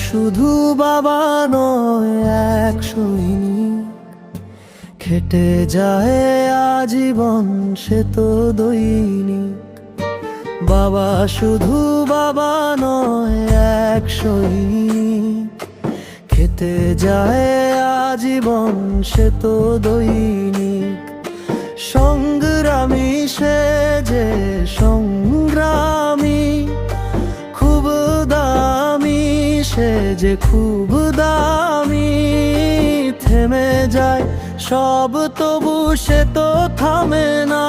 শুধু বাবা নয়, এক সৈনিক, খেটে যায় আজীবন সে তো দৈনিক। বাবা শুধু বাবা নয়, এক সৈনিক, খেটে যায় আজীবন সে তো দৈনিক। সংগ্রামী সে যে সংগ্রামী, খুব দামি সে যে খুব দামি। থেমে যায় সব তবু সে তো থামে না,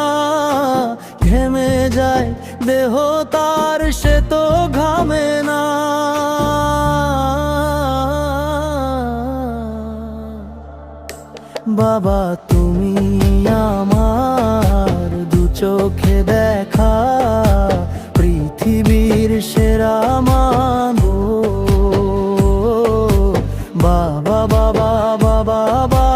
ঘেমে যায় দেহ তার সে তো ঘামে না। বাবা তুমি আমার দু চোখে দেখা পৃথিবীর সেরা মাগো। বাবা বাবা বাবা বাবা।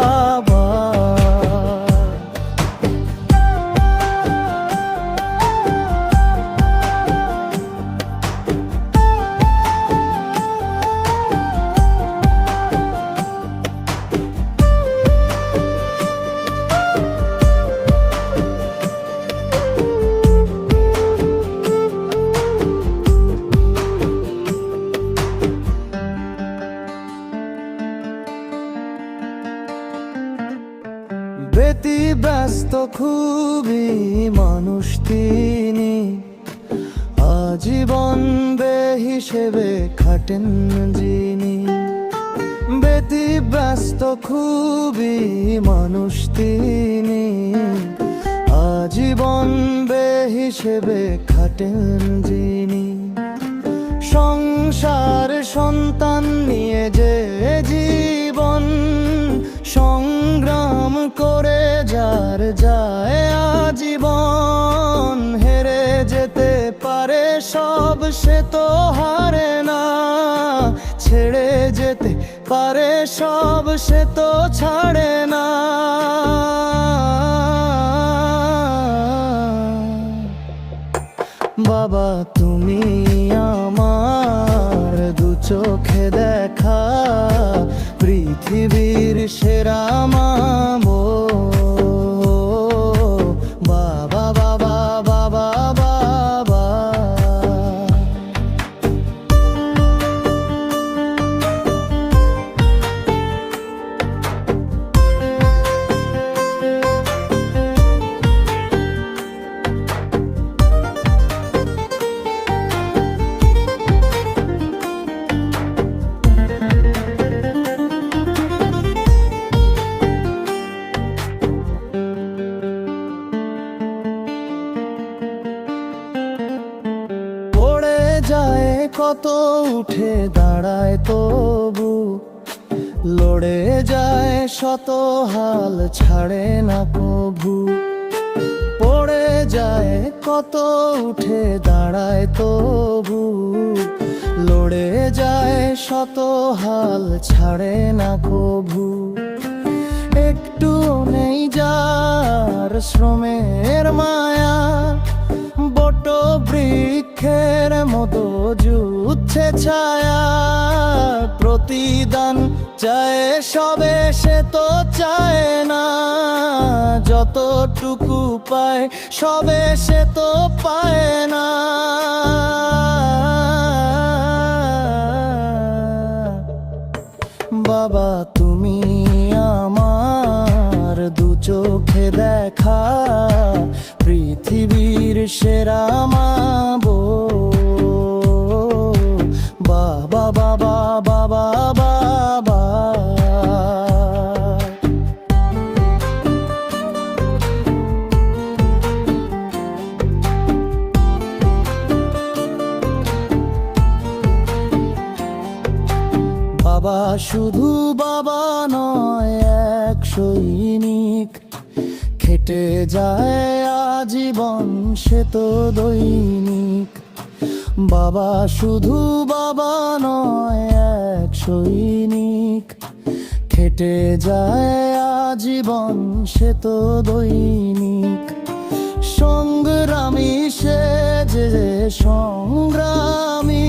ব্যস্ত খুবই মানুষ তিনি, আজীবন বেহিসেবে খাটেন যিনি। ব্যস্ত খুবই মানুষ তিনি, আজীবন বেহিসেবে খাটেন যিনি। সংসার সন্তান নিয়ে যে জীবন সংগ্রাম করে যার যায় আজীবন। হেরে যেতে পারে সব সে তো হারে না, ছেড়ে যেতে পারে সব সে তো ছাড়ে না। বাবা তুমি আমার দু চোখে দেখা পৃথিবীর সেরা মাগো। বাবা বাবা বাবা বাবা। কত উঠে দাঁড়ায় তবু, লড়ে যায় শত হাল ছাড়ে না কভু। পড়ে যায় কত উঠে দাঁড়ায় তবু, লড়ে যায় শত হাল ছাড়ে না কভু। একটু নেই যার শ্রমের মায়া, বট বৃক্ষের মতো জুচ্ছে ছায়া। প্রতিদান চায় সবে সে তো চায় না, যতটুকু পায় সবে সে তো পায় না। বাবা তুমি আমার দু চোখে দেখা পৃথিবীর সেরা মাগো। বাবা বাবা বাবা বাবা। বাবা শুধু বাবা নয়, এক সৈনিক, খেটে যায় আজীবন সে তো দৈনিক। বাবা শুধু বাবা নয়, এক সৈনিক, খেটে যায় আজীবন সে তো দৈনিক। সংগ্রামী সে যে সংগ্রামী,